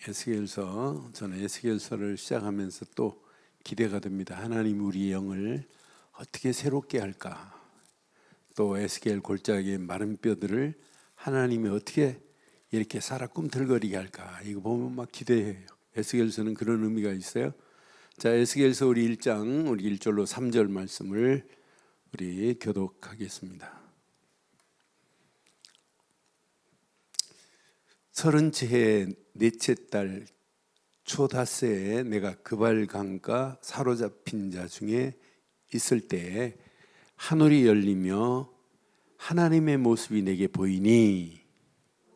에스겔서, 저는 에스겔서를 시작하면서 또 기대가 됩니다. 하나님 우리 영을 어떻게 새롭게 할까? 또 에스겔 골짜기의 마른 뼈들을 하나님이 어떻게 이렇게 살아 꿈틀거리게 할까? 이거 보면 막 기대해요. 에스겔서는 그런 의미가 있어요. 자, 에스겔서 우리 1장 우리 1절로 3절 말씀을 우리 교독하겠습니다. 30해 넷째 달 초닷새에 내가 그발 강가 사로잡힌 자 중에 있을 때에 하늘이 열리며 하나님의 모습이 내게 보이니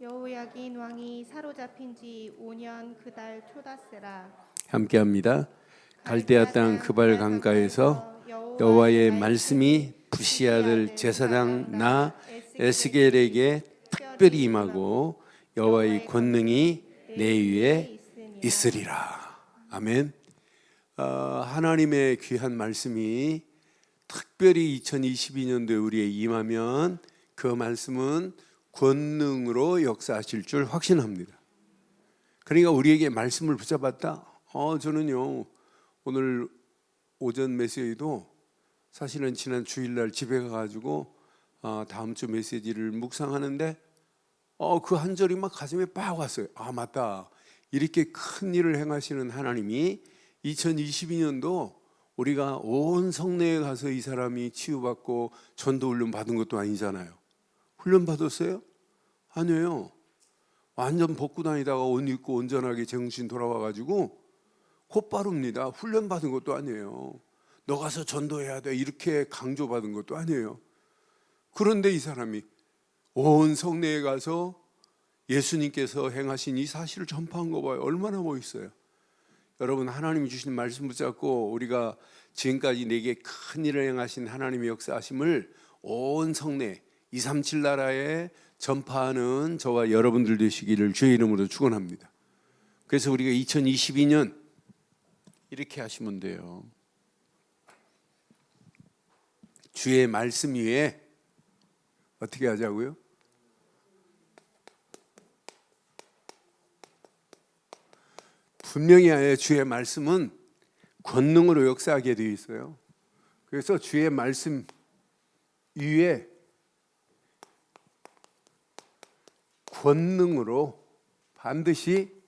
여호야긴 왕이 사로잡힌 지 5년 그 달 초닷새라. 함께합니다. 갈대아 땅 그발 강가에서 여호와의 말씀이 부시 아들 제사장 나 에스겔에게 특별히 임하고 여호와의 권능이 내 위에 있으리라. 아멘. 하나님의 귀한 말씀이 특별히 2022년도에 우리에 임하면 그 말씀은 권능으로 역사하실 줄 확신합니다. 그러니까 우리에게 말씀을 붙잡았다. 저는요 오늘 오전 메시지도 사실은 지난 주일날 집에 가가지고 다음 주 메시지를 묵상하는데 그 한 절이 막 가슴에 빡 왔어요. 맞다. 이렇게 큰 일을 행하시는 하나님이 2022년도 우리가 온 성내에 가서 이 사람이 치유받고 전도 훈련 받은 것도 아니잖아요. 훈련 받았어요? 아니에요. 완전 벗고 다니다가 옷 입고 온전하게 정신 돌아와가지고 곧바로입니다. 훈련 받은 것도 아니에요. 너 가서 전도해야 돼 이렇게 강조받은 것도 아니에요. 그런데 이 사람이 온 성내에 가서 예수님께서 행하신 이 사실을 전파한 거 봐요. 얼마나 멋있어요. 여러분, 하나님이 주신 말씀 붙잡고 우리가 지금까지 내게 큰 일을 행하신 하나님의 역사하심을 온 성내 237 나라에 전파하는 저와 여러분들 되시기를 주의 이름으로 축원합니다. 그래서 우리가 2022년 이렇게 하시면 돼요. 주의 말씀 위에 어떻게 하자고요? 분명히 주의 말씀은 권능으로 역사하게 되어 있어요. 그래서 주의 말씀 위에 권능으로 반드시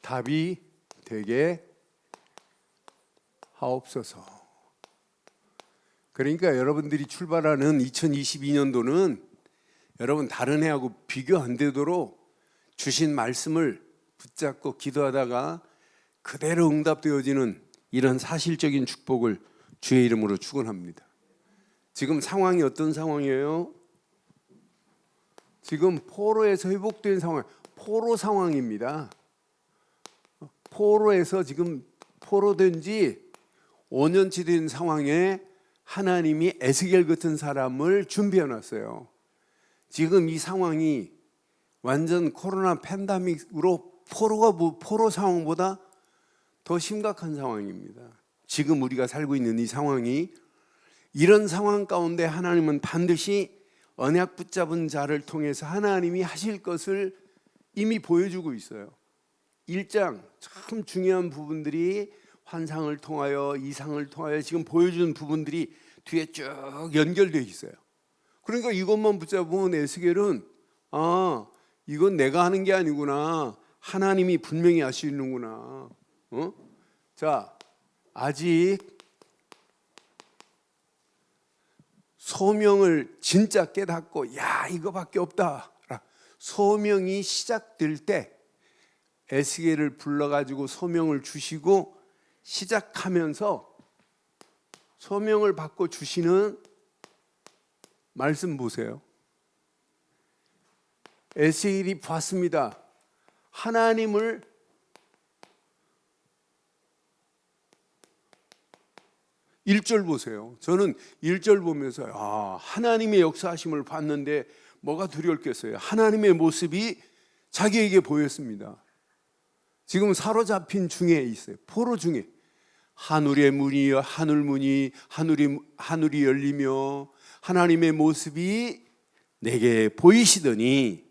답이 되게 하옵소서. 그러니까 여러분들이 출발하는 2022년도는 여러분 다른 해하고 비교 안 되도록 주신 말씀을 붙잡고 기도하다가 그대로 응답되어지는 이런 사실적인 축복을 주의 이름으로 축원합니다. 지금 상황이 어떤 상황이에요? 지금 포로에서 회복된 상황, 포로 상황입니다. 포로에서 지금 포로된 지 5년치 된 상황에 하나님이 에스겔 같은 사람을 준비해 놨어요. 지금 이 상황이 완전 코로나 팬데믹으로 포로 상황보다 더 심각한 상황입니다. 지금 우리가 살고 있는 이 상황이 이런 상황 가운데 하나님은 반드시 언약 붙잡은 자를 통해서 하나님이 하실 것을 이미 보여주고 있어요. 1장 참 중요한 부분들이 환상을 통하여 이상을 통하여 지금 보여주는 부분들이 뒤에 쭉 연결되어 있어요. 그러니까 이것만 붙잡으면 에스겔은 이건 내가 하는 게 아니구나. 하나님이 분명히 하시는구나. 자, 아직 소명을 진짜 깨닫고 이거밖에 없다. 소명이 시작될 때 에스겔을 불러가지고 소명을 주시고 시작하면서 소명을 받고 주시는 말씀 보세요. 에스겔이 봤습니다. 하나님을 일절 보세요. 저는 1절 보면서 하나님의 역사하심을 봤는데 뭐가 두려웠겠어요. 하나님의 모습이 자기에게 보였습니다. 지금 사로잡힌 중에 있어요. 포로 중에 하늘의 문이 하늘이 열리며 하나님의 모습이 내게 보이시더니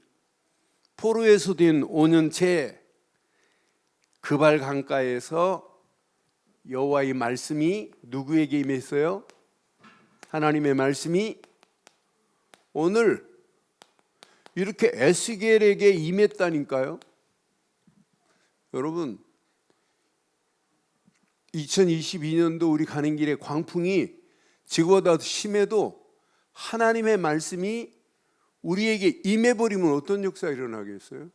포로에서 된 5년째 그발 강가에서 여호와의 말씀이 누구에게 임했어요? 하나님의 말씀이 오늘 이렇게 에스겔에게 임했다니까요. 여러분, 2022년도 우리 가는 길에 광풍이 지구보다 심해도 하나님의 말씀이 우리에게 임해버리면 어떤 역사가 일어나겠어요?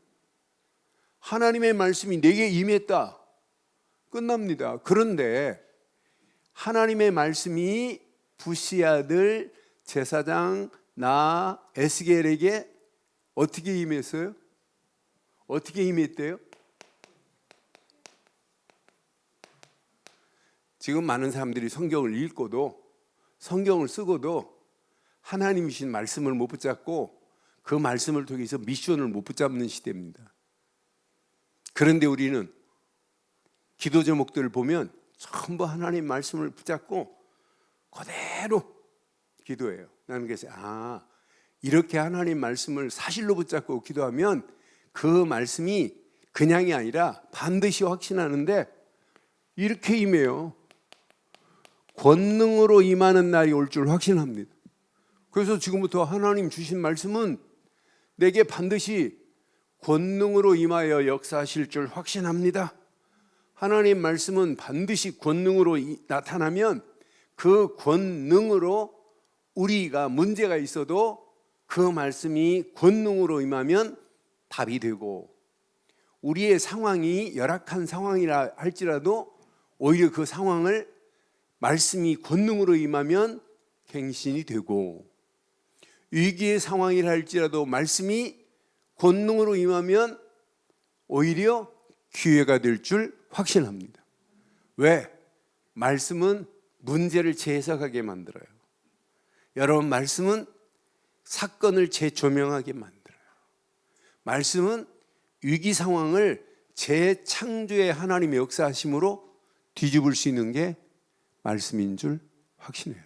하나님의 말씀이 내게 임했다, 끝납니다. 그런데 하나님의 말씀이 부시 아들 제사장 나 에스겔에게 어떻게 임했어요? 어떻게 임했대요? 지금 많은 사람들이 성경을 읽고도 성경을 쓰고도 하나님이신 말씀을 못 붙잡고 그 말씀을 통해서 미션을 못 붙잡는 시대입니다. 그런데 우리는 기도 제목들을 보면 전부 하나님 말씀을 붙잡고 그대로 기도해요. 나는 그래서 이렇게 하나님 말씀을 사실로 붙잡고 기도하면 그 말씀이 그냥이 아니라 반드시 확신하는데 이렇게 임해요. 권능으로 임하는 날이 올 줄 확신합니다. 그래서 지금부터 하나님 주신 말씀은 내게 반드시 권능으로 임하여 역사하실 줄 확신합니다. 하나님 말씀은 반드시 권능으로 나타나면 그 권능으로 우리가 문제가 있어도 그 말씀이 권능으로 임하면 답이 되고, 우리의 상황이 열악한 상황이라 할지라도 오히려 그 상황을 말씀이 권능으로 임하면 갱신이 되고, 위기의 상황이라 할지라도 말씀이 권능으로 임하면 오히려 기회가 될 줄 확신합니다. 왜? 말씀은 문제를 재해석하게 만들어요. 여러분, 말씀은 사건을 재조명하게 만들어요. 말씀은 위기 상황을 재창조의 하나님의 역사하심으로 뒤집을 수 있는 게 말씀인 줄 확신해요.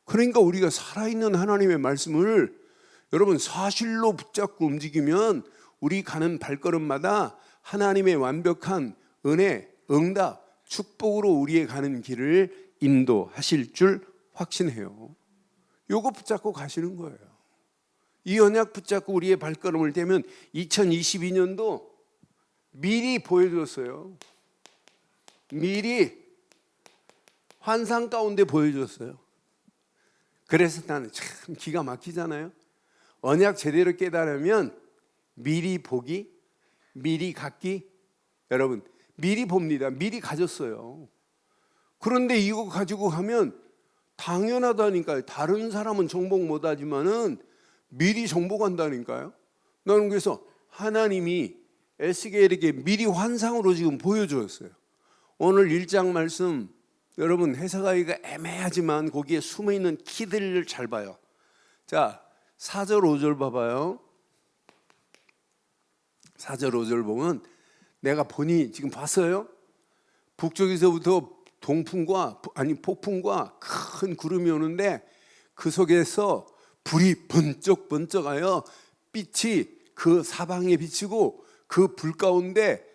그러니까 우리가 살아있는 하나님의 말씀을 여러분 사실로 붙잡고 움직이면 우리 가는 발걸음마다 하나님의 완벽한 은혜, 응답, 축복으로 우리의 가는 길을 인도하실 줄 확신해요. 요거 붙잡고 가시는 거예요. 이 언약 붙잡고 우리의 발걸음을 대면 2022년도 미리 보여줬어요. 미리 환상 가운데 보여줬어요. 그래서 나는 참 기가 막히잖아요. 언약 제대로 깨달으면 미리 보기, 미리 갖기. 여러분, 미리 봅니다. 미리 가졌어요. 그런데 이거 가지고 가면 당연하다니까요. 다른 사람은 정복 못하지만은 미리 정복한다니까요. 나는 그래서 하나님이 에스겔에게 미리 환상으로 지금 보여주었어요. 오늘 1장 말씀 여러분 해석하기가 애매하지만 거기에 숨어있는 키들을 잘 봐요. 자, 4절 5절 봐봐요. 4절 5절 보면 내가 보니, 지금 봤어요? 북쪽에서부터 폭풍과 큰 구름이 오는데 그 속에서 불이 번쩍번쩍하여 빛이 그 사방에 비치고 그 불 가운데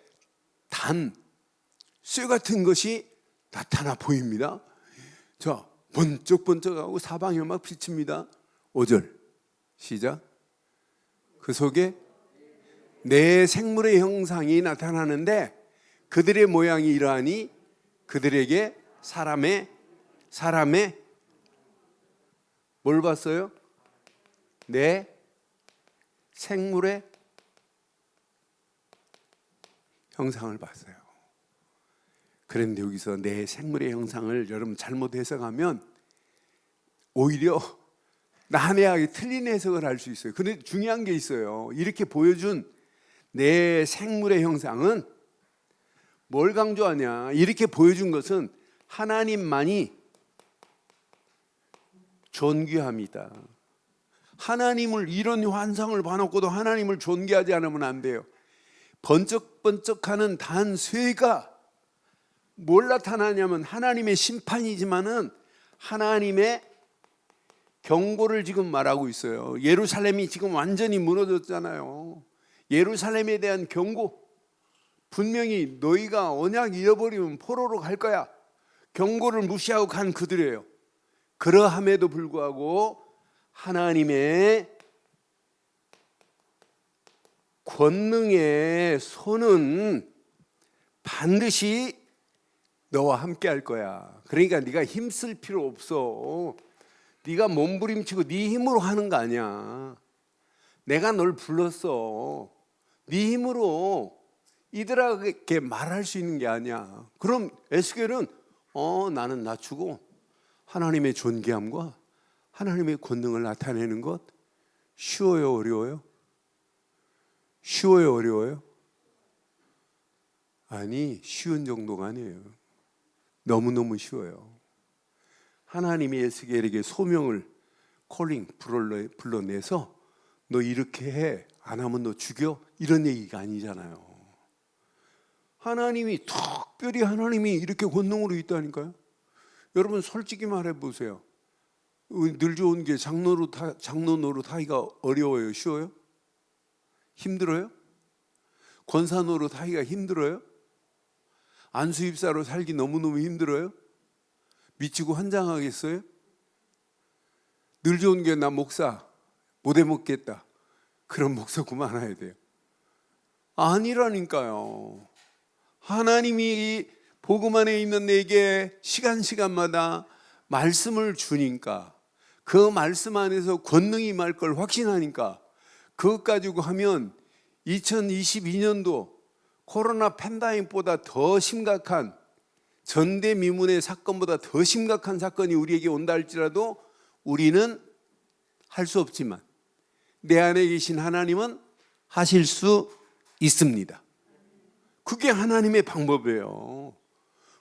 단 쇠 같은 것이 나타나 보입니다. 자, 번쩍번쩍하고 사방에 막 비칩니다. 5절 시작. 그 속에 네 생물의 형상이 나타나는데 그들의 모양이 이러하니 그들에게 사람의 뭘 봤어요? 네 생물의 형상을 봤어요. 그런데 여기서 내 생물의 형상을 여러분 잘못 해석하면 오히려 난해하게 틀린 해석을 할 수 있어요. 그런데 중요한 게 있어요. 이렇게 보여준 내 생물의 형상은 뭘 강조하냐? 이렇게 보여준 것은 하나님만이 존귀합니다. 하나님을 이런 환상을 봐놓고도 하나님을 존귀하지 않으면 안 돼요. 번쩍번쩍하는 단 쇠가 뭘 나타나냐면 하나님의 심판이지만은 하나님의 경고를 지금 말하고 있어요. 예루살렘이 지금 완전히 무너졌잖아요. 예루살렘에 대한 경고, 분명히 너희가 언약 잃어버리면 포로로 갈 거야. 경고를 무시하고 간 그들이에요. 그러함에도 불구하고 하나님의 권능의 손은 반드시 너와 함께 할 거야. 그러니까 네가 힘쓸 필요 없어. 네가 몸부림치고 네 힘으로 하는 거 아니야. 내가 널 불렀어. 네 힘으로 이들에게 말할 수 있는 게 아니야. 그럼 에스겔은 나는 낮추고 하나님의 존귀함과 하나님의 권능을 나타내는 것 쉬워요, 어려워요? 쉬워요, 어려워요? 아니, 쉬운 정도가 아니에요. 너무너무 쉬워요. 하나님이 에스겔에게 소명을 불러내서 너 이렇게 해, 안 하면 너 죽여, 이런 얘기가 아니잖아요. 하나님이 특별히 하나님이 이렇게 권능으로 있다니까요. 여러분 솔직히 말해 보세요. 늘 좋은 게 장로 노릇하기가 어려워요, 쉬워요? 힘들어요? 권사 노릇하기가 힘들어요? 안수입사로 살기 너무너무 힘들어요? 미치고 환장하겠어요? 늘 좋은 게 나 목사 못 해먹겠다. 그런 목사 그만해야 돼요. 아니라니까요. 하나님이 복음 안에 있는 내게 시간마다 말씀을 주니까, 그 말씀 안에서 권능이 임할 걸 확신하니까, 그것 가지고 하면 2022년도 코로나 팬데믹보다 더 심각한, 전대미문의 사건보다 더 심각한 사건이 우리에게 온다 할지라도 우리는 할 수 없지만 내 안에 계신 하나님은 하실 수 있습니다. 그게 하나님의 방법이에요.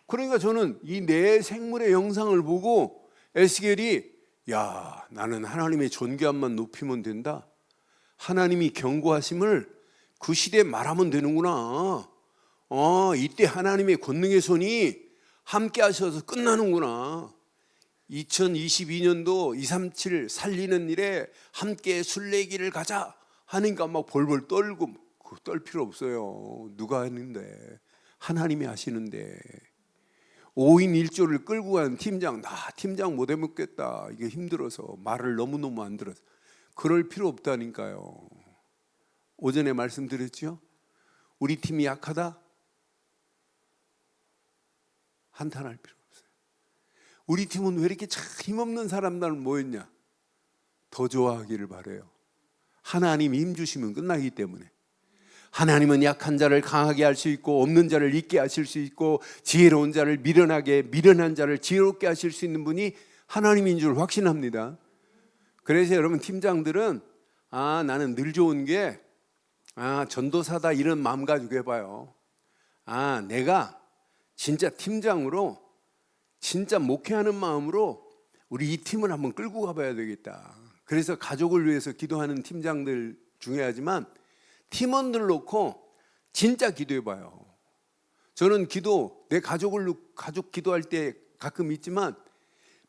그러니까 저는 이 내 생물의 영상을 보고 에스겔이 야, 나는 하나님의 존귀함만 높이면 된다. 하나님이 경고하심을 그 시대에 말하면 되는구나. 이때 하나님의 권능의 손이 함께 하셔서 끝나는구나. 2022년도 237 살리는 일에 함께 순례길을 가자 하니까 막 벌벌 떨고, 떨 필요 없어요. 누가 하는데? 하나님이 하시는데. 5인 1조를 끌고 간 팀장, 나 팀장 못 해먹겠다, 이게 힘들어서 말을 너무너무 안 들어서. 그럴 필요 없다니까요. 오전에 말씀드렸죠? 우리 팀이 약하다? 한탄할 필요 없어요. 우리 팀은 왜 이렇게 참 힘없는 사람들 모였냐? 더 좋아하기를 바라요. 하나님이 힘 주시면 끝나기 때문에. 하나님은 약한 자를 강하게 할 수 있고, 없는 자를 있게 하실 수 있고, 지혜로운 자를 미련하게, 미련한 자를 지혜롭게 하실 수 있는 분이 하나님인 줄 확신합니다. 그래서 여러분 팀장들은 나는 늘 좋은 게 전도사다 이런 마음 가지고 해봐요. 내가 진짜 팀장으로 진짜 목회하는 마음으로 우리 이 팀을 한번 끌고 가봐야 되겠다. 그래서 가족을 위해서 기도하는 팀장들 중요하지만 팀원들 놓고 진짜 기도해봐요. 저는 내 가족 기도할 때 가끔 있지만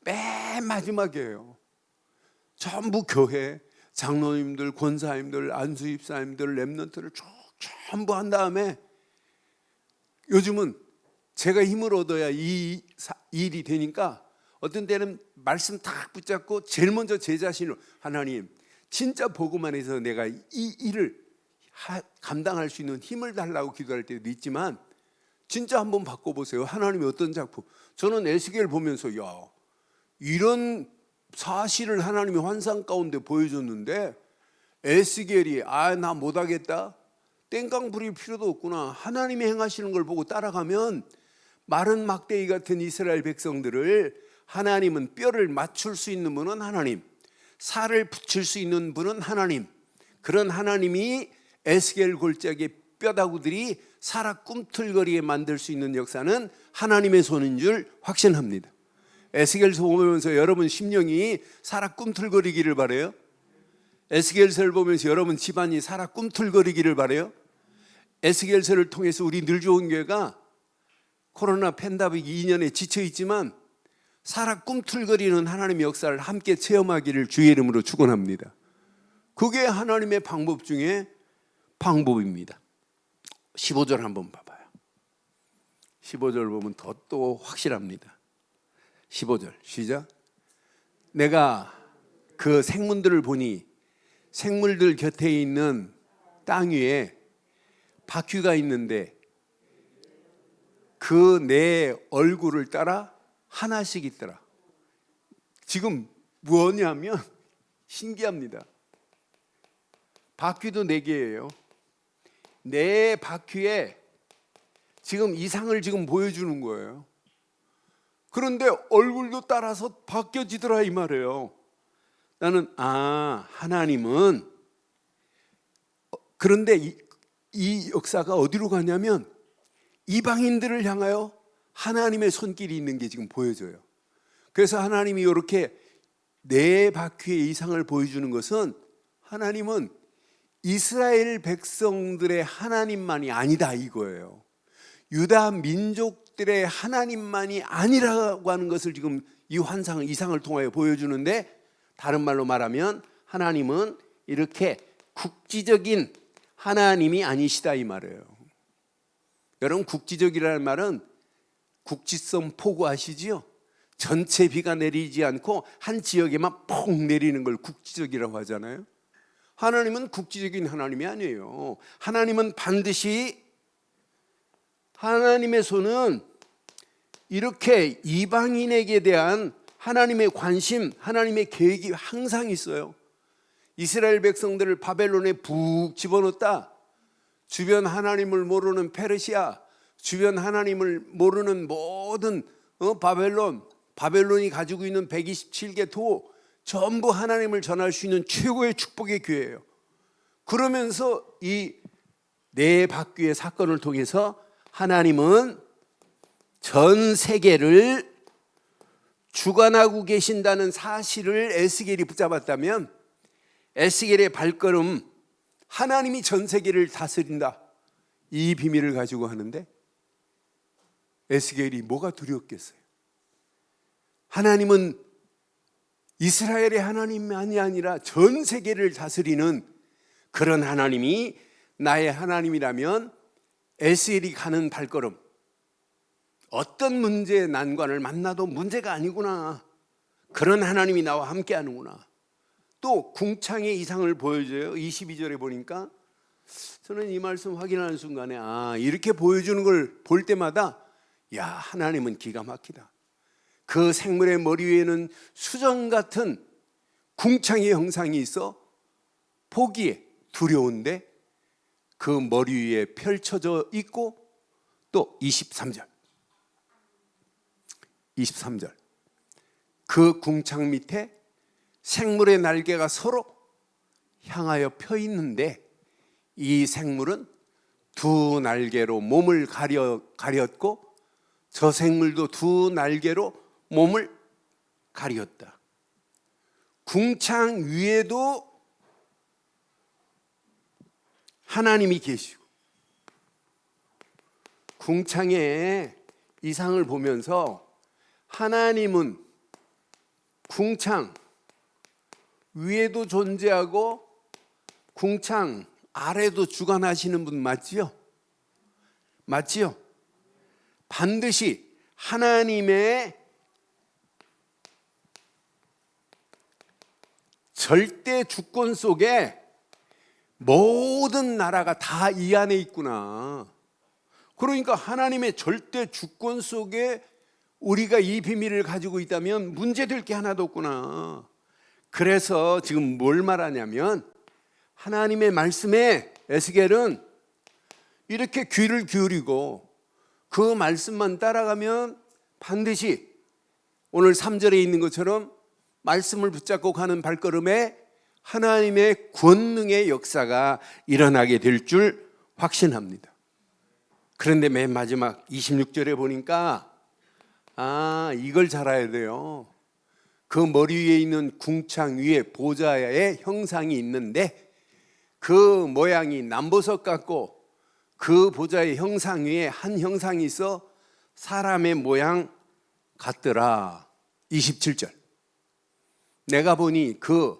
맨 마지막이에요. 전부 교회 장로님들, 권사님들, 안수입사님들, 렘넌트를 쭉 전부 한 다음에, 요즘은 제가 힘을 얻어야 이 일이 되니까 어떤 때는 말씀 딱 붙잡고 제일 먼저 제 자신을, 하나님 진짜 복음 안에서 내가 이 일을 감당할 수 있는 힘을 달라고 기도할 때도 있지만, 진짜 한번 바꿔보세요. 하나님이 어떤 작품. 저는 에스겔 보면서 이런 사실을 하나님이 환상 가운데 보여줬는데 에스겔이 나 못하겠다, 땡깡 부릴 필요도 없구나, 하나님이 행하시는 걸 보고 따라가면 마른 막대기 같은 이스라엘 백성들을 하나님은 뼈를 맞출 수 있는 분은 하나님, 살을 붙일 수 있는 분은 하나님, 그런 하나님이 에스겔 골짜기의 뼈다구들이 살아 꿈틀거리게 만들 수 있는 역사는 하나님의 손인 줄 확신합니다. 에스겔서 보면서 여러분 심령이 살아 꿈틀거리기를 바라요? 에스겔서를 보면서 여러분 집안이 살아 꿈틀거리기를 바라요? 에스겔서를 통해서 우리 늘 좋은 교회가 코로나 팬데믹 2년에 지쳐있지만 살아 꿈틀거리는 하나님의 역사를 함께 체험하기를 주의 이름으로 축원합니다. 그게 하나님의 방법 중에 방법입니다. 15절 한번 봐봐요. 15절 보면 더 또 확실합니다. 15절 시작. 내가 그 생문들을 보니 생물들 곁에 있는 땅 위에 바퀴가 있는데 그 내 얼굴을 따라 하나씩 있더라. 지금 뭐냐면 신기합니다. 바퀴도 4개예요. 네 바퀴에 지금 이상을 지금 보여주는 거예요. 그런데 얼굴도 따라서 바뀌어지더라 이 말이에요. 나는 하나님은 그런데 이 역사가 어디로 가냐면 이방인들을 향하여 하나님의 손길이 있는 게 지금 보여져요. 그래서 하나님이 이렇게 네 바퀴의 이상을 보여주는 것은 하나님은 이스라엘 백성들의 하나님만이 아니다 이거예요. 유다 민족들의 하나님만이 아니라고 하는 것을 지금 이 환상, 이상을 통하여 보여주는데, 다른 말로 말하면 하나님은 이렇게 국지적인 하나님이 아니시다 이 말이에요. 여러분, 국지적이라는 말은 국지성 폭우 아시지요? 전체 비가 내리지 않고 한 지역에만 폭 내리는 걸 국지적이라고 하잖아요. 하나님은 국지적인 하나님이 아니에요. 하나님은 반드시, 하나님의 손은 이렇게 이방인에게 대한 하나님의 관심, 하나님의 계획이 항상 있어요. 이스라엘 백성들을 바벨론에 푹 집어넣었다. 주변 하나님을 모르는 페르시아, 주변 하나님을 모르는 모든 바벨론이 가지고 있는 127개 도, 전부 하나님을 전할 수 있는 최고의 축복의 기회예요. 그러면서 이 네 바퀴의 사건을 통해서 하나님은 전 세계를 주관하고 계신다는 사실을 에스겔이 붙잡았다면, 에스겔의 발걸음, 하나님이 전 세계를 다스린다, 이 비밀을 가지고 하는데 에스겔이 뭐가 두렵겠어요? 하나님은 이스라엘의 하나님만이 아니라 전 세계를 다스리는 그런 하나님이 나의 하나님이라면 에스겔이 가는 발걸음, 어떤 문제 난관을 만나도 문제가 아니구나, 그런 하나님이 나와 함께 하는구나. 또 궁창의 이상을 보여줘요. 22절에 보니까 저는 이 말씀 확인하는 순간에 이렇게 보여주는 걸 볼 때마다 야, 하나님은 기가 막히다. 그 생물의 머리 위에는 수정 같은 궁창의 형상이 있어 보기에 두려운데 그 머리 위에 펼쳐져 있고, 또 23절 그 궁창 밑에 생물의 날개가 서로 향하여 펴 있는데, 이 생물은 두 날개로 몸을 가렸고 저 생물도 두 날개로 몸을 가렸다. 궁창 위에도 하나님이 계시고, 궁창의 이상을 보면서 하나님은 궁창 위에도 존재하고 궁창 아래도 주관하시는 분 맞지요? 맞지요? 반드시 하나님의 절대 주권 속에 모든 나라가 다 이 안에 있구나. 그러니까 하나님의 절대 주권 속에 우리가 이 비밀을 가지고 있다면 문제될 게 하나도 없구나. 그래서 지금 뭘 말하냐면, 하나님의 말씀에 에스겔은 이렇게 귀를 기울이고 그 말씀만 따라가면 반드시 오늘 3절에 있는 것처럼 말씀을 붙잡고 가는 발걸음에 하나님의 권능의 역사가 일어나게 될 줄 확신합니다. 그런데 맨 마지막 26절에 보니까 이걸 잘 알아야 돼요. 그 머리 위에 있는 궁창 위에 보좌의 형상이 있는데 그 모양이 남보석 같고, 그 보좌의 형상 위에 한 형상이 있어 사람의 모양 같더라. 27절 내가 보니 그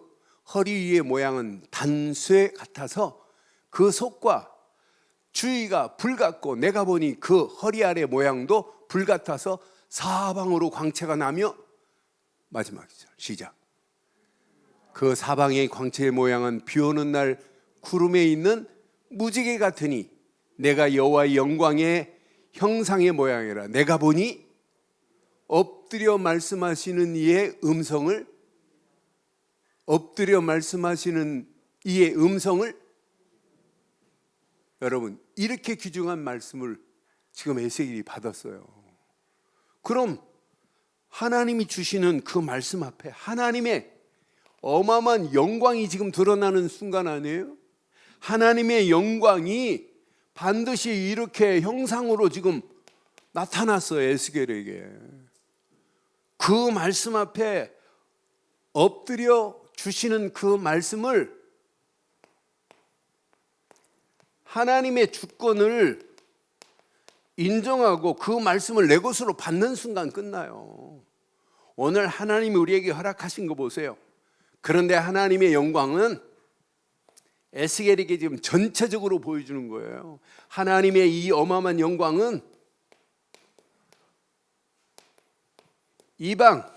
허리 위의 모양은 단쇠 같아서 그 속과 주위가 불 같고 내가 보니 그 허리 아래 모양도 불 같아서 사방으로 광채가 나며 마지막 절 시작. 그 사방의 광채의 모양은 비 오는 날 구름에 있는 무지개 같으니 내가 여호와의 영광의 형상의 모양이라. 내가 보니 엎드려 말씀하시는 이의 음성을 여러분 이렇게 귀중한 말씀을 지금 에스겔이 받았어요. 그럼 하나님이 주시는 그 말씀 앞에 하나님의 어마어마한 영광이 지금 드러나는 순간 아니에요? 하나님의 영광이 반드시 이렇게 형상으로 지금 나타났어요. 에스겔에게. 그 말씀 앞에 엎드려 주시는 그 말씀을, 하나님의 주권을 인정하고 그 말씀을 내 것으로 받는 순간 끝나요. 오늘 하나님이 우리에게 허락하신 거 보세요. 그런데 하나님의 영광은 에스겔에게 지금 전체적으로 보여주는 거예요. 하나님의 이 어마어마한 영광은 이방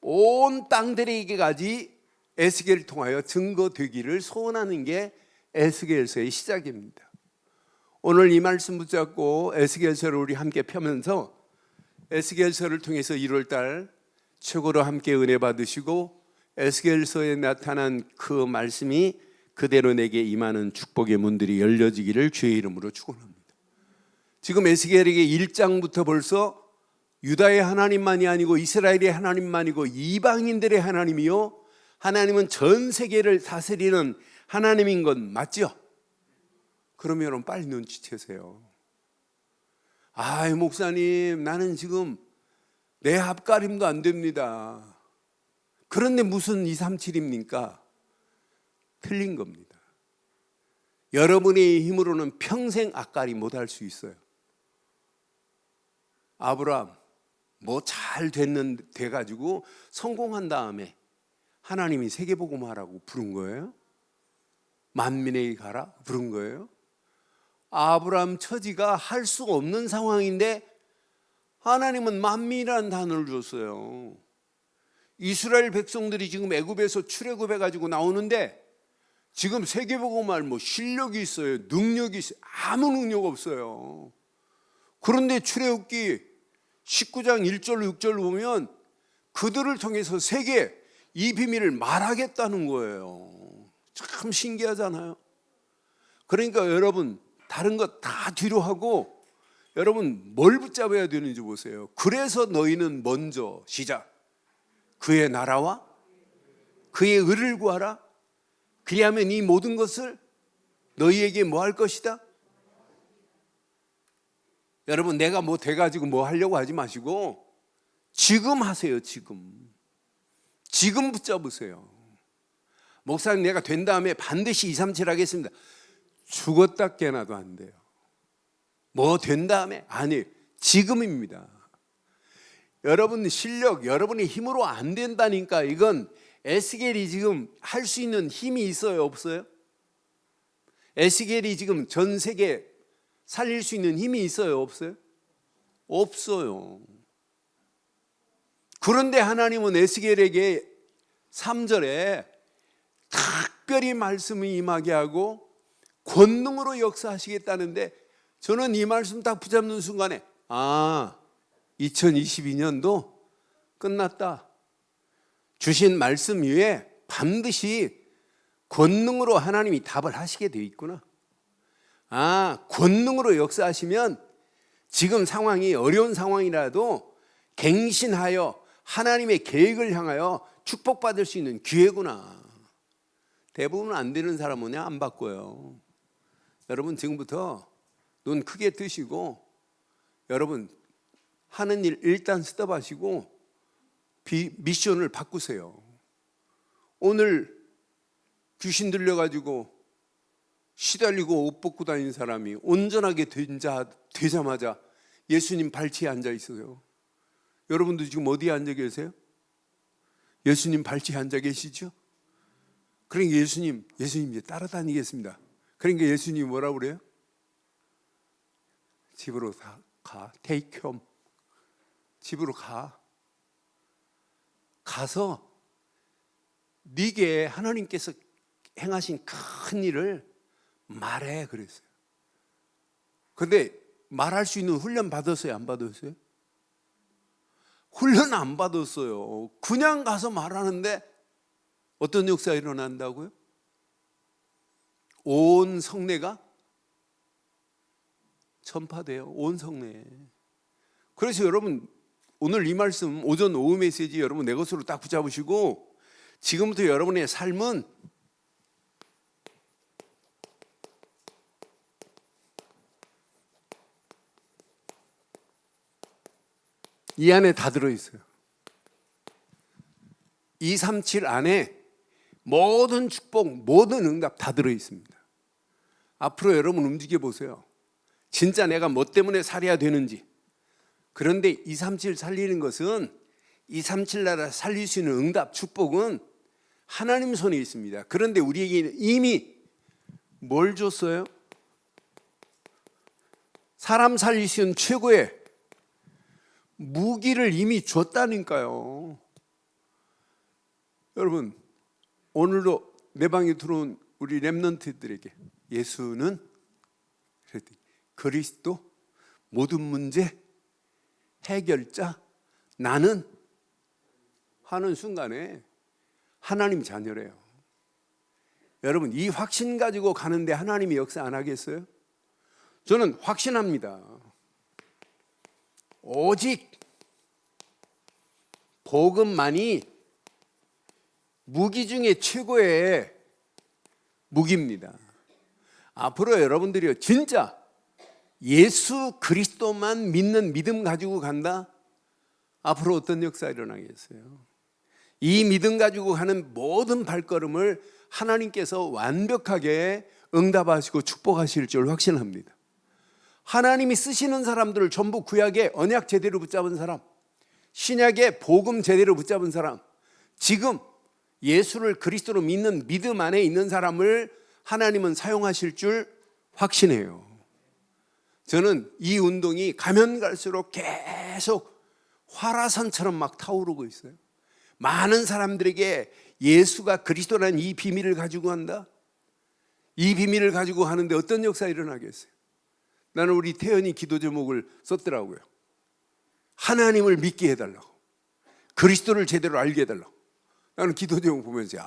온 땅들에게까지 에스겔을 통하여 증거되기를 소원하는 게 에스겔서의 시작입니다. 오늘 이 말씀 붙잡고 에스겔서를 우리 함께 펴면서 에스겔서를 통해서 1월달 최고로 함께 은혜 받으시고 에스겔서에 나타난 그 말씀이 그대로 내게 임하는 축복의 문들이 열려지기를 주의 이름으로 축원합니다. 지금 에스겔에게 1장부터 벌써 유다의 하나님만이 아니고 이스라엘의 하나님만이고 이방인들의 하나님이요, 하나님은 전 세계를 다스리는 하나님인 건 맞죠? 그러면 여러분 빨리 눈치채세요. 목사님 나는 지금 내 앞가림도 안 됩니다. 그런데 무슨 237입니까? 틀린 겁니다. 여러분의 힘으로는 평생 앞가림 못할 수 있어요. 아브라함 잘 돼가지고 성공한 다음에 하나님이 세계복음하라고 부른 거예요? 만민에게 가라 부른 거예요? 아브라함 처지가 할 수 없는 상황인데 하나님은 만민이라는 단어를 줬어요. 이스라엘 백성들이 지금 애굽에서 출애굽해가지고 나오는데 지금 세계복음할 실력이 있어요? 능력이 있어요? 아무 능력 없어요. 그런데 출애굽기 19장 1절 6절 보면 그들을 통해서 세계 이 비밀을 말하겠다는 거예요. 참 신기하잖아요. 그러니까 여러분 다른 것 다 뒤로 하고 여러분 뭘 붙잡아야 되는지 보세요. 그래서 너희는 먼저 시작. 그의 나라와 그의 의를 구하라. 그리하면 이 모든 것을 너희에게 뭐 할 것이다? 여러분 내가 돼가지고 뭐 하려고 하지 마시고 지금 하세요. 지금 붙잡으세요. 목사님 내가 된 다음에 반드시 237 하겠습니다. 죽었다 깨나도 안 돼요. 된 다음에? 아니에요. 지금입니다. 여러분 실력, 여러분의 힘으로 안 된다니까. 이건 에스겔이 지금 할 수 있는 힘이 있어요? 없어요? 에스겔이 지금 전 세계 살릴 수 있는 힘이 있어요? 없어요? 없어요. 그런데 하나님은 에스겔에게 3절에 특별히 말씀이 임하게 하고 권능으로 역사하시겠다는데 저는 이 말씀 딱 붙잡는 순간에 2022년도 끝났다. 주신 말씀 위에 반드시 권능으로 하나님이 답을 하시게 돼 있구나. 권능으로 역사하시면 지금 상황이 어려운 상황이라도 갱신하여 하나님의 계획을 향하여 축복받을 수 있는 기회구나. 대부분 안 되는 사람은 안 바꿔요. 여러분 지금부터 눈 크게 뜨시고 여러분 하는 일 일단 스톱하시고 미션을 바꾸세요. 오늘 귀신 들려가지고 시달리고 옷 벗고 다니는 사람이 온전하게 되자마자 예수님 발치에 앉아 있어요. 여러분도 지금 어디에 앉아 계세요? 예수님 발치에 앉아 계시죠? 그러니까 예수님 이제 따라다니겠습니다. 그러니까 예수님이 뭐라고 그래요? 집으로 가. Take home. 집으로 가. 가서 네게 하나님께서 행하신 큰 일을 말해 그랬어요. 근데 말할 수 있는 훈련 받았어요? 안 받았어요? 훈련 안 받았어요. 그냥 가서 말하는데 어떤 역사가 일어난다고요? 온 성내가 전파돼요. 온 성내에. 그래서 여러분 오늘 이 말씀 오전 오후 메시지 여러분 내 것으로 딱 붙잡으시고 지금부터 여러분의 삶은 이 안에 다 들어있어요. 237 안에 모든 축복, 모든 응답 다 들어있습니다. 앞으로 여러분 움직여 보세요. 진짜 내가 뭐 때문에 살아야 되는지. 그런데 237 살리는 것은 237 나라 살릴 수 있는 응답, 축복은 하나님 손에 있습니다. 그런데 우리에게 이미 뭘 줬어요? 사람 살릴 수 있는 최고의 무기를 이미 줬다니까요. 여러분 오늘도 내 방에 들어온 우리 렘넌트들에게 예수는 그리스도 모든 문제 해결자 나는 하는 순간에 하나님 자녀래요. 여러분 이 확신 가지고 가는데 하나님이 역사 안 하겠어요? 저는 확신합니다. 오직 복음만이 무기 중에 최고의 무기입니다. 앞으로 여러분들이 진짜 예수 그리스도만 믿는 믿음 가지고 간다? 앞으로 어떤 역사가 일어나겠어요? 이 믿음 가지고 가는 모든 발걸음을 하나님께서 완벽하게 응답하시고 축복하실 줄 확신합니다. 하나님이 쓰시는 사람들을 전부 구약의 언약 제대로 붙잡은 사람, 신약의 복음 제대로 붙잡은 사람, 지금 예수를 그리스도로 믿는 믿음 안에 있는 사람을 하나님은 사용하실 줄 확신해요. 저는 이 운동이 가면 갈수록 계속 활화산처럼 막 타오르고 있어요. 많은 사람들에게 예수가 그리스도라는 이 비밀을 가지고 간다? 이 비밀을 가지고 하는데 어떤 역사가 일어나겠어요? 나는 우리 태연이 기도 제목을 썼더라고요. 하나님을 믿게 해달라고, 그리스도를 제대로 알게 해달라고. 나는 기도 제목 보면서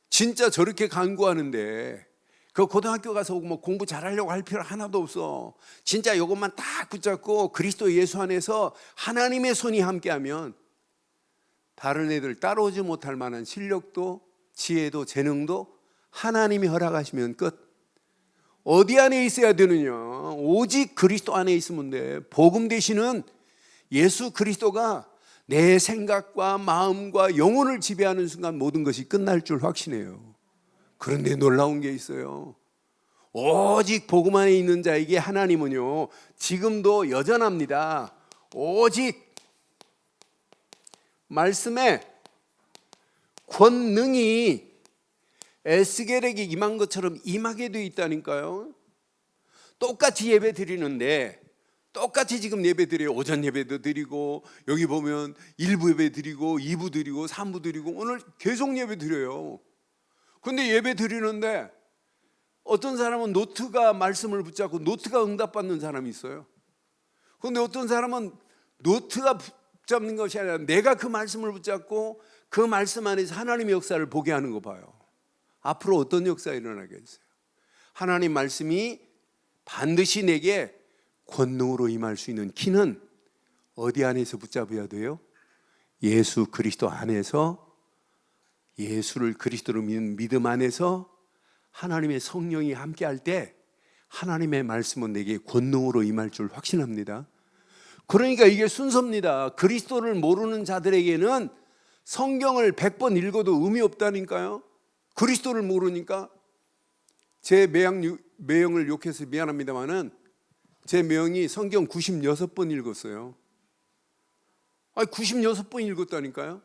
진짜 저렇게 간구하는데 그 고등학교 가서 뭐 공부 잘하려고 할 필요 하나도 없어. 진짜 이것만 딱 붙잡고 그리스도 예수 안에서 하나님의 손이 함께하면 다른 애들 따라오지 못할 만한 실력도 지혜도 재능도 하나님이 허락하시면 끝. 어디 안에 있어야 되느냐? 오직 그리스도 안에 있으면 돼. 복음 되시는 예수 그리스도가 내 생각과 마음과 영혼을 지배하는 순간 모든 것이 끝날 줄 확신해요. 그런데 놀라운 게 있어요. 오직 복음 안에 있는 자에게 하나님은요 지금도 여전합니다. 오직 말씀에 권능이 에스겔에게 임한 것처럼 임하게 되어 있다니까요. 똑같이 예배 드리는데 똑같이 지금 예배 드려요. 오전 예배도 드리고 여기 보면 1부 예배 드리고 2부 드리고 3부 드리고 오늘 계속 예배 드려요. 근데 예배 드리는데 어떤 사람은 노트가 말씀을 붙잡고 노트가 응답받는 사람이 있어요. 그런데 어떤 사람은 노트가 붙잡는 것이 아니라 내가 그 말씀을 붙잡고 그 말씀 안에서 하나님의 역사를 보게 하는 거 봐요. 앞으로 어떤 역사가 일어나겠어요? 하나님 말씀이 반드시 내게 권능으로 임할 수 있는 키는 어디 안에서 붙잡아야 돼요? 예수 그리스도 안에서, 예수를 그리스도로 믿는 믿음 안에서 하나님의 성령이 함께할 때 하나님의 말씀은 내게 권능으로 임할 줄 확신합니다. 그러니까 이게 순서입니다. 그리스도를 모르는 자들에게는 성경을 100번 읽어도 의미 없다니까요. 그리스도를 모르니까. 제 매형을 욕해서 미안합니다만은 제 매형이 성경 96번 읽었어요. 96번 읽었다니까요.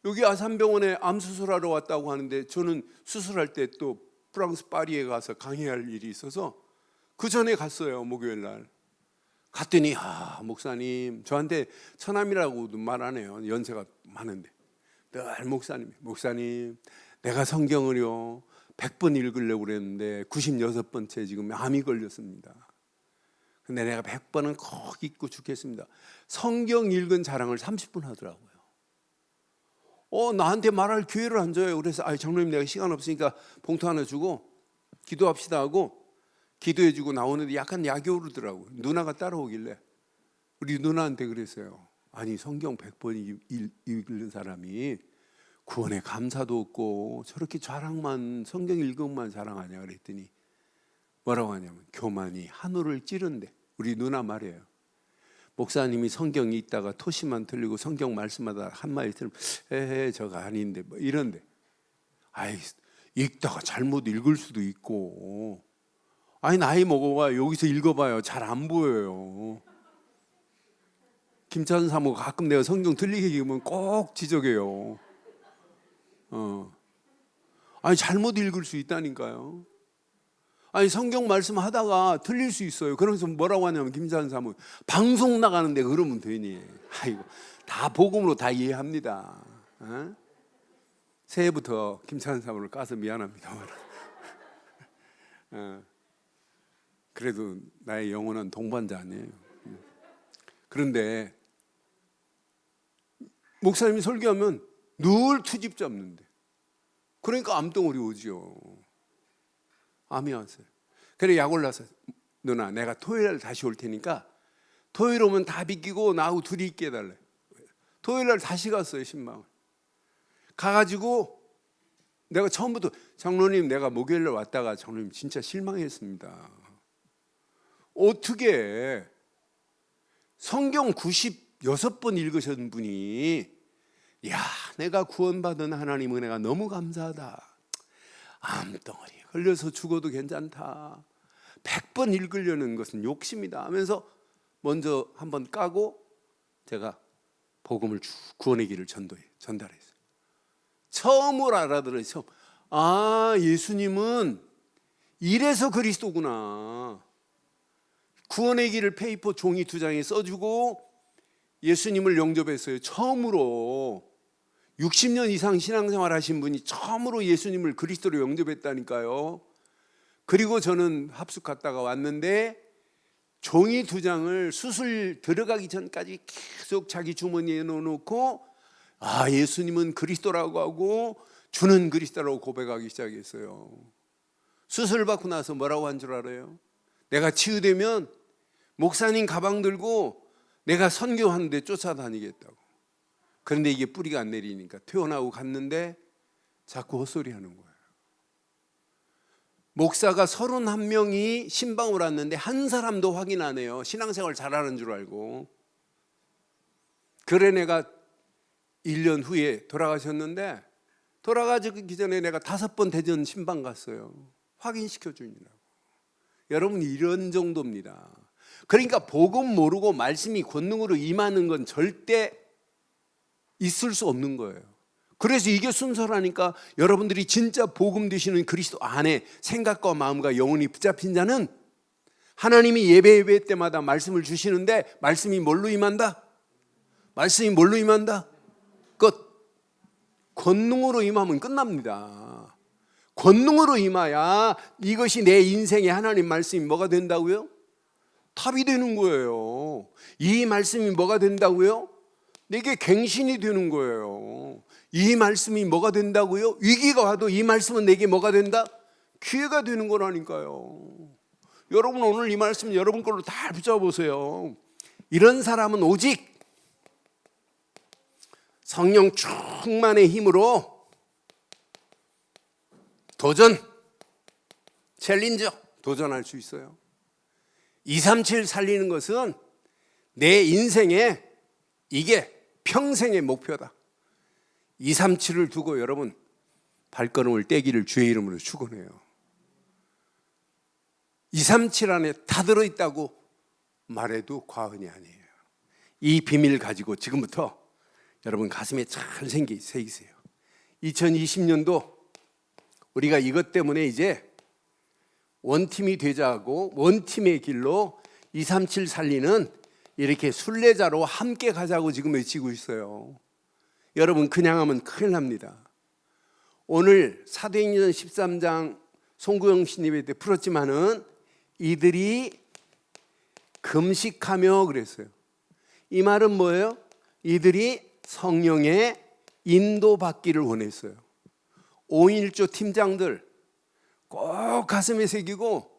여기 아산병원에 암 수술하러 왔다고 하는데 저는 수술할 때 또 프랑스 파리에 가서 강의할 일이 있어서 그 전에 갔어요. 목요일 날 갔더니 목사님, 저한테 처남이라고도 말 안 해요. 연세가 많은데 늘 목사님 내가 성경을요 100번 읽으려고 그랬는데 96번째 지금 암이 걸렸습니다. 근데 내가 100번은 꼭 읽고 죽겠습니다. 성경 읽은 자랑을 30분 하더라고요. 나한테 말할 기회를 안 줘요. 그래서 장로님 내가 시간 없으니까 봉투 하나 주고 기도합시다 하고 기도해주고 나오는데 약간 약이 오르더라고요. 누나가 따라오길래 우리 누나한테 그랬어요. 아니 성경 100번 읽는 사람이 구원에 감사도 없고 저렇게 자랑만, 성경 읽음만 자랑하냐 그랬더니 뭐라고 하냐면 교만이 하늘을 찌른대. 우리 누나 말이에요. 목사님이 성경 읽다가 토시만 틀리고 성경 말씀마다 한마디 들으면 저거 아닌데 뭐 이런데, 읽다가 잘못 읽을 수도 있고, 나이 먹어봐 여기서 읽어봐요 잘 안 보여요. 김찬 사모 가끔 내가 성경 틀리게 읽으면 꼭 지적해요. 잘못 읽을 수 있다니까요. 성경 말씀 하다가 틀릴 수 있어요. 그러면서 뭐라고 하냐면 김찬 사모 방송 나가는데 그러면 되니? 다 복음으로 다 이해합니다. 새해부터 김찬 사모를 까서 미안합니다. 그래도 나의 영원한 동반자 아니에요. 그런데 목사님이 설교하면 늘 투집 잡는데, 그러니까 암덩어리 오죠. 암이 왔어요. 그래 약 올라서 누나 내가 토요일 다시 올 테니까 토요일 오면 다 비키고 나하고 둘이 있게 해달래. 토요일 날 다시 갔어요. 신방을 가가지고 내가 처음부터 장로님 내가 목요일 날 왔다가 장로님 진짜 실망했습니다. 어떻게 성경 96번 읽으신 분이 내가 구원받은 하나님 은혜가 너무 감사하다, 암덩어리 걸려서 죽어도 괜찮다, 100번 읽으려는 것은 욕심이다 하면서 먼저 한번 까고 제가 복음을 구원의 길을 전달했어요. 처음으로 알아들어요. 예수님은 이래서 그리스도구나. 구원의 길을 페이퍼 종이 2장에 써주고 예수님을 영접했어요. 처음으로 60년 이상 신앙생활 하신 분이 처음으로 예수님을 그리스도로 영접했다니까요. 그리고 저는 합숙 갔다가 왔는데 종이 2장을 수술 들어가기 전까지 계속 자기 주머니에 넣어놓고 예수님은 그리스도라고 하고 주는 그리스도라고 고백하기 시작했어요. 수술 받고 나서 뭐라고 한 줄 알아요? 내가 치유되면 목사님 가방 들고 내가 선교하는데 쫓아다니겠다고. 그런데 이게 뿌리가 안 내리니까 퇴원하고 갔는데 자꾸 헛소리하는 거예요. 목사가 31명이 신방을 왔는데 한 사람도 확인 안 해요. 신앙생활 잘하는 줄 알고. 그래 내가 1년 후에 돌아가셨는데 돌아가기 전에 내가 5번 대전 신방 갔어요. 확인시켜 주느라고. 여러분 이런 정도입니다. 그러니까 복음 모르고 말씀이 권능으로 임하는 건 절대 있을 수 없는 거예요. 그래서 이게 순서라니까. 여러분들이 진짜 복음 되시는 그리스도 안에 생각과 마음과 영혼이 붙잡힌 자는 하나님이 예배 때마다 말씀을 주시는데 말씀이 뭘로 임한다? 말씀이 뭘로 임한다? 끝. 권능으로 임하면 끝납니다. 권능으로 임해야 이것이 내 인생의 하나님 말씀이 뭐가 된다고요? 탑이 되는 거예요. 이 말씀이 뭐가 된다고요? 내게 갱신이 되는 거예요. 이 말씀이 뭐가 된다고요? 위기가 와도 이 말씀은 내게 뭐가 된다? 기회가 되는 거라니까요. 여러분 오늘 이 말씀 여러분 걸로 다 붙잡아보세요. 이런 사람은 오직 성령 충만의 힘으로 도전, 챌린저 도전할 수 있어요. 237 살리는 것은 내 인생에 이게 평생의 목표다. 237을 두고 여러분 발걸음을 떼기를 주의 이름으로 축원해요. 237 안에 다 들어있다고 말해도 과언이 아니에요. 이 비밀 가지고 지금부터 여러분 가슴에 잘 새기세요. 2020년도 우리가 이것 때문에 이제 원팀이 되자고 원팀의 길로 237 살리는 이렇게 순례자로 함께 가자고 지금 외치고 있어요. 여러분 그냥 하면 큰일 납니다. 오늘 사도행전 13장 송구영 신입에 때 풀었지만은 이들이 금식하며 그랬어요. 이 말은 뭐예요? 이들이 성령의 인도받기를 원했어요. 5인 1조 팀장들 꼭 가슴에 새기고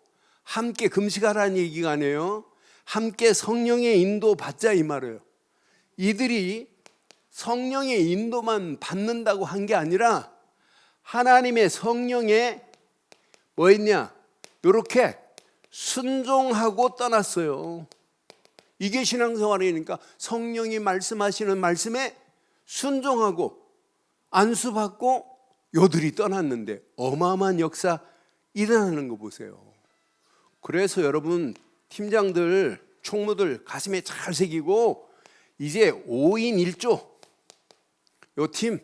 함께 금식하라는 얘기가 아니에요. 함께 성령의 인도 받자 이 말이에요. 이들이 성령의 인도만 받는다고 한 게 아니라 하나님의 성령에 뭐 했냐? 이렇게 순종하고 떠났어요. 이게 신앙생활이니까 성령이 말씀하시는 말씀에 순종하고 안수받고 요들이 떠났는데 어마어마한 역사 일어나는 거 보세요. 그래서 여러분 팀장들 총무들 가슴에 잘 새기고 이제 5인 1조 요 팀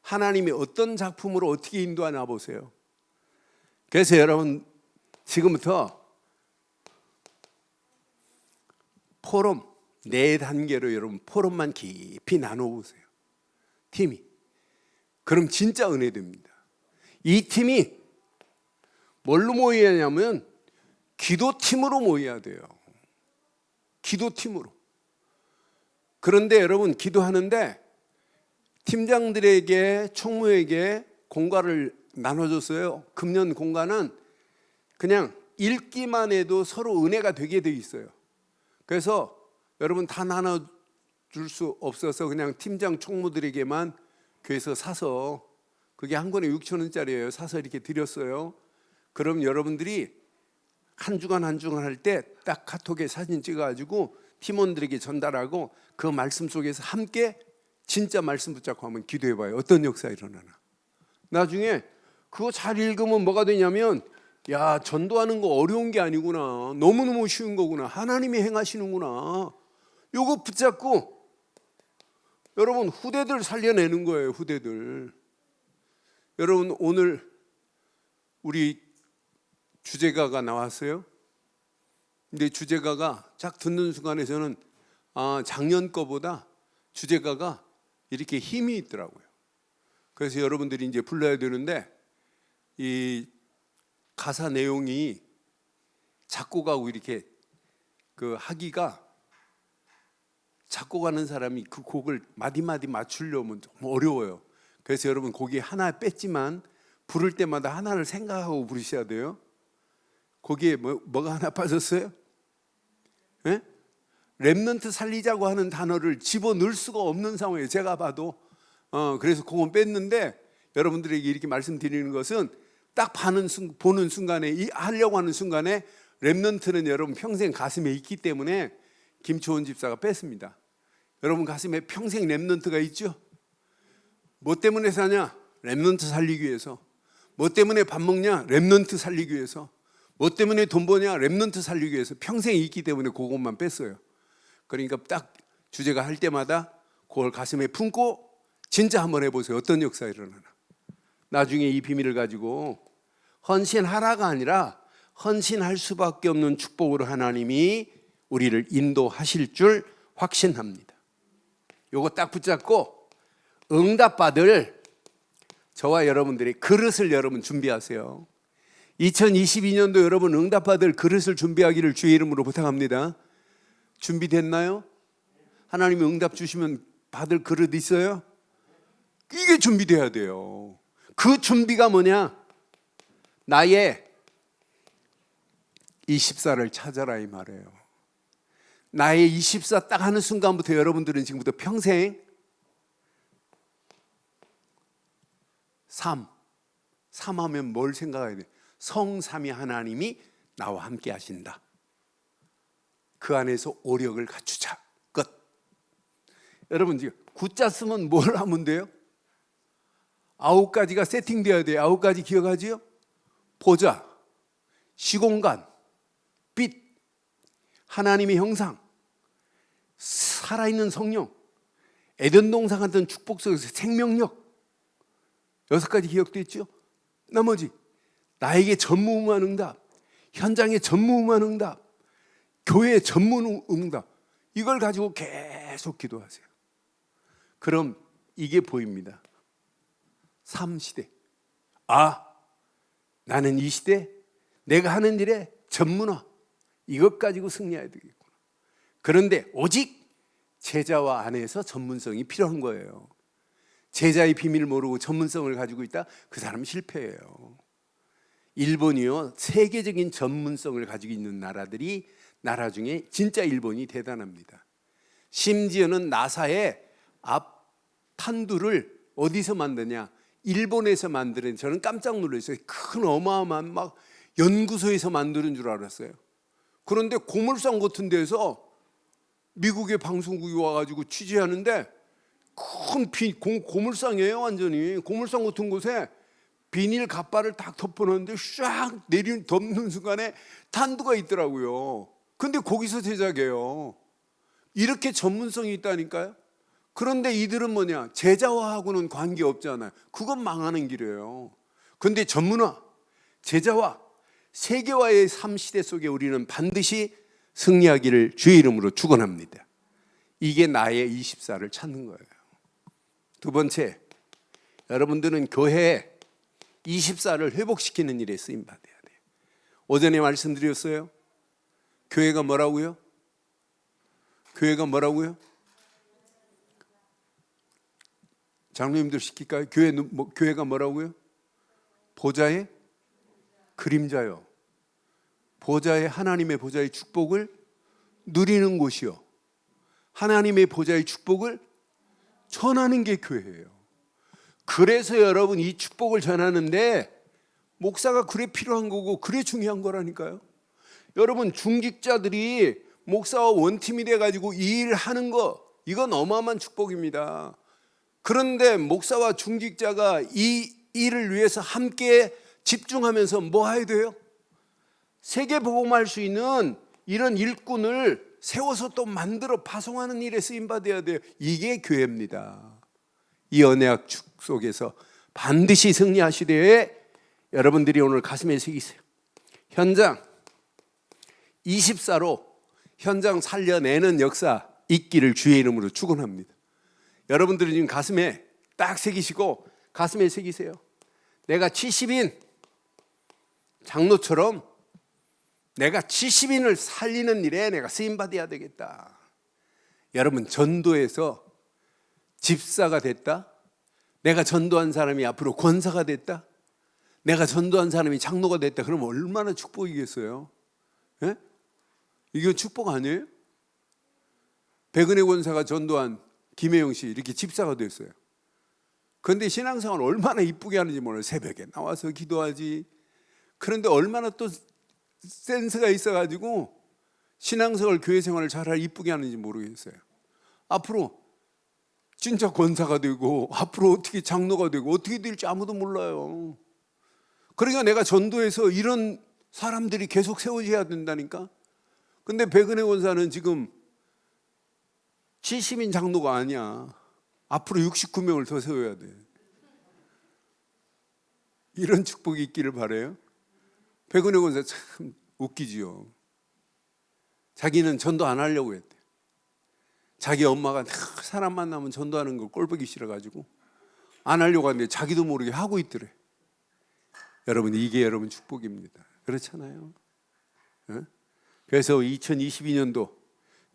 하나님이 어떤 작품으로 어떻게 인도하나 보세요. 그래서 여러분 지금부터 포럼 4단계로 여러분 포럼만 깊이 나눠보세요. 팀이. 그럼 진짜 은혜됩니다. 이 팀이 뭘로 모여야 하냐면 기도팀으로 모여야 돼요. 기도팀으로. 그런데 여러분 기도하는데 팀장들에게 총무에게 공과를 나눠줬어요. 금년 공과는 그냥 읽기만 해도 서로 은혜가 되게 돼 있어요. 그래서 여러분 다 나눠줄 수 없어서 그냥 팀장 총무들에게만 교회에서 사서 그게 한 권에 6,000원짜리예요. 사서 이렇게 드렸어요. 그럼 여러분들이 한 주간 한 주간 할 때 딱 카톡에 사진 찍어가지고 팀원들에게 전달하고 그 말씀 속에서 함께 진짜 말씀 붙잡고 한번 기도해봐요. 어떤 역사 일어나나. 나중에 그거 잘 읽으면 뭐가 되냐면 야 전도하는 거 어려운 게 아니구나. 너무너무 쉬운 거구나. 하나님이 행하시는구나. 요거 붙잡고 여러분 후대들 살려내는 거예요. 후대들. 여러분 오늘 우리 주제가가 나왔어요. 근데 주제가가 쫙 듣는 순간에 저는 작년 거보다 주제가가 이렇게 힘이 있더라고요. 그래서 여러분들이 이제 불러야 되는데 이 가사 내용이 작곡하고 이렇게 그 하기가 작곡하는 사람이 그 곡을 마디마디 맞추려면 좀 어려워요. 그래서 여러분 곡이 하나 뺐지만 부를 때마다 하나를 생각하고 부르셔야 돼요. 거기에 뭐가 하나 빠졌어요? 네? 렘넌트 살리자고 하는 단어를 집어넣을 수가 없는 상황이에요. 제가 봐도 그래서 그건 뺐는데 여러분들에게 이렇게 말씀드리는 것은 딱 보는 순간에 하려고 하는 순간에 렘넌트는 여러분 평생 가슴에 있기 때문에 김초원 집사가 뺐습니다. 여러분 가슴에 평생 렘넌트가 있죠? 뭐 때문에 사냐? 렘넌트 살리기 위해서. 뭐 때문에 밥 먹냐? 렘넌트 살리기 위해서. 뭐 때문에 돈 버냐? 렘넌트 살리기 위해서. 평생 있기 때문에 그것만 뺐어요. 그러니까 딱 주제가 할 때마다 그걸 가슴에 품고 진짜 한번 해보세요. 어떤 역사 일어나나. 나중에 이 비밀을 가지고 헌신하라가 아니라 헌신할 수밖에 없는 축복으로 하나님이 우리를 인도하실 줄 확신합니다. 요거 딱 붙잡고 응답받을 저와 여러분들이 그릇을 여러분 준비하세요. 2022년도 여러분 응답받을 그릇을 준비하기를 주의 이름으로 부탁합니다. 준비됐나요? 하나님이 응답 주시면 받을 그릇 있어요? 이게 준비돼야 돼요. 그 준비가 뭐냐? 나의 24를 찾아라 이 말이에요. 나의 24 딱 하는 순간부터 여러분들은 지금부터 평생 삶 하면 뭘 생각해야 돼? 성삼위 하나님이 나와 함께 하신다. 그 안에서 오력을 갖추자. 끝. 여러분 지금 구자 쓰면 뭘 하면 돼요? 9가지가 세팅되어야 돼요. 9가지 기억하지요? 보좌, 시공간, 빛, 하나님의 형상, 살아있는 성령, 에덴 동산 같은 축복 속에서 생명력. 6가지 기억도 있죠? 나머지 나에게 전무후무한 응답, 현장의 전무후무한 응답, 교회의 전문 응답, 이걸 가지고 계속 기도하세요. 그럼 이게 보입니다. 3시대. 나는 이 시대 내가 하는 일에 전문화, 이것 가지고 승리해야 되겠구나. 그런데 오직 제자와 안에서 전문성이 필요한 거예요. 제자의 비밀을 모르고 전문성을 가지고 있다? 그 사람은 실패해요. 일본이요, 세계적인 전문성을 가지고 있는 나라 중에 진짜 일본이 대단합니다. 심지어는 나사의 앞 탄두를 어디서 만드냐? 일본에서 만드는, 저는 깜짝 놀랐어요. 큰 어마어마한 막 연구소에서 만드는 줄 알았어요. 그런데 고물상 같은 데서 미국의 방송국이 와가지고 취재하는데 큰 고물상이에요. 완전히 고물상 같은 곳에 비닐 갑바를 딱 덮어놓는데 쫙 덮는 순간에 탄두가 있더라고요. 근데 거기서 제작해요. 이렇게 전문성이 있다니까요. 그런데 이들은 뭐냐? 제자화하고는 관계없잖아요. 그건 망하는 길이에요. 근데 전문화, 제자화, 세계화의 3시대 속에 우리는 반드시 승리하기를 주의 이름으로 축원합니다. 이게 나의 24를 찾는 거예요. 두 번째, 여러분들은 교회에 24를 회복시키는 일에 쓰임 받아야 돼요. 오전에 말씀드렸어요. 교회가 뭐라고요? 교회가 뭐라고요? 장로님들 시킬까요? 교회가 뭐라고요? 보좌의 그림자요. 하나님의 보좌의 축복을 누리는 곳이요. 하나님의 보좌의 축복을 전하는 게 교회예요. 그래서 여러분 이 축복을 전하는데 목사가 그래 필요한 거고 그래 중요한 거라니까요. 여러분 중직자들이 목사와 원팀이 돼가지고 이 일 하는 거, 이건 어마어마한 축복입니다. 그런데 목사와 중직자가 이 일을 위해서 함께 집중하면서 뭐 해야 돼요? 세계 복음할 수 있는 이런 일꾼을 세워서 또 만들어 파송하는 일에 쓰임받아야 돼요. 이게 교회입니다. 이 언약 축 속에서 반드시 승리하시되 여러분들이 오늘 가슴에 새기세요. 현장 24로 현장 살려내는 역사 있기를 주의 이름으로 축원합니다. 여러분들은 지금 가슴에 딱 새기시고 가슴에 새기세요. 내가 70인 장로처럼 내가 70인을 살리는 일에 내가 쓰임받아야 되겠다. 여러분 전도에서 집사가 됐다? 내가 전도한 사람이 앞으로 권사가 됐다? 내가 전도한 사람이 장로가 됐다? 그러면 얼마나 축복이겠어요? 예? 이게 축복 아니에요? 백은혜 권사가 전도한 김혜영 씨 이렇게 집사가 됐어요. 그런데 신앙생활 얼마나 이쁘게 하는지 몰라요. 새벽에 나와서 기도하지. 그런데 얼마나 또 센스가 있어가지고 신앙생활, 교회생활을 잘 이쁘게 하는지 모르겠어요. 앞으로 진짜 권사가 되고 앞으로 어떻게 장로가 되고 어떻게 될지 아무도 몰라요. 그러니까 내가 전도해서 이런 사람들이 계속 세워져야 된다니까. 근데 백은혜 권사는 지금 70인 장로가 아니야. 앞으로 69명을 더 세워야 돼. 이런 축복이 있기를 바라요. 백은혜 권사 참 웃기지요. 자기는 전도 안 하려고 했대. 자기 엄마가 사람 만나면 전도하는 걸 꼴보기 싫어가지고 안 하려고 하는데 자기도 모르게 하고 있더래. 여러분 이게 여러분 축복입니다. 그렇잖아요. 그래서 2022년도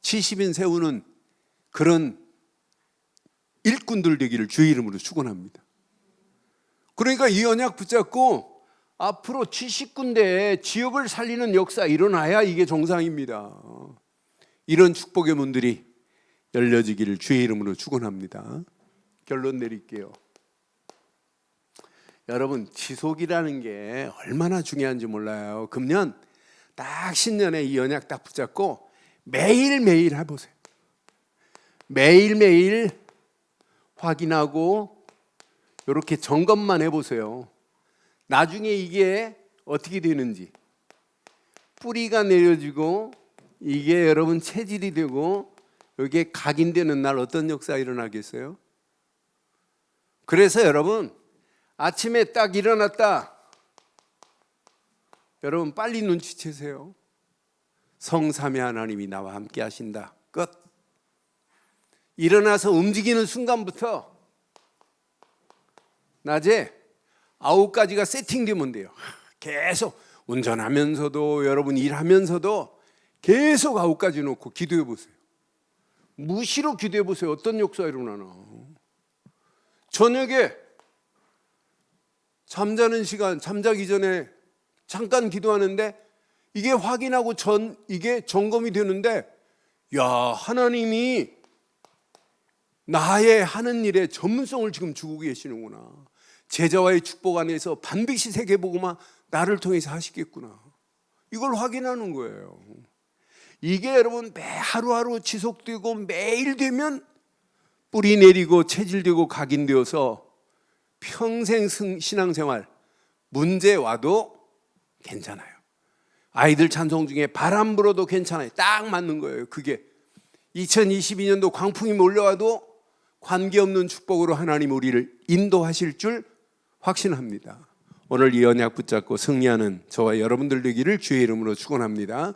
70인 세우는 그런 일꾼들 되기를 주의 이름으로 축원합니다. 그러니까 이 언약 붙잡고 앞으로 70군데 지역을 살리는 역사 일어나야 이게 정상입니다. 이런 축복의 문들이 열려지기를 주의 이름으로 축원합니다. 결론 내릴게요. 여러분 지속이라는 게 얼마나 중요한지 몰라요. 금년 딱 신년에 이 언약 딱 붙잡고 매일매일 해보세요. 매일매일 확인하고 이렇게 점검만 해보세요. 나중에 이게 어떻게 되는지 뿌리가 내려지고 이게 여러분 체질이 되고 이게 각인되는 날 어떤 역사가 일어나겠어요? 그래서 여러분 아침에 딱 일어났다 여러분 빨리 눈치채세요. 성삼위 하나님이 나와 함께 하신다. 끝. 일어나서 움직이는 순간부터 낮에 9가지가 세팅되면 돼요. 계속 운전하면서도 여러분 일하면서도 계속 9가지 놓고 기도해 보세요. 무시로 기도해 보세요. 어떤 역사가 일어나나. 저녁에 잠자는 시간, 잠자기 전에 잠깐 기도하는데 이게 확인하고 이게 점검이 되는데, 야, 하나님이 나의 하는 일에 전문성을 지금 주고 계시는구나. 제자와의 축복 안에서 반드시 세계복음화 나를 통해서 하시겠구나. 이걸 확인하는 거예요. 이게 여러분 매 하루하루 지속되고 매일 되면 뿌리 내리고 체질되고 각인되어서 평생 신앙생활 문제 와도 괜찮아요. 아이들 찬송 중에 바람 불어도 괜찮아요. 딱 맞는 거예요. 그게 2022년도 광풍이 몰려와도 관계없는 축복으로 하나님 우리를 인도하실 줄 확신합니다. 오늘 이 언약 붙잡고 승리하는 저와 여러분들 되기를 주의 이름으로 축원합니다.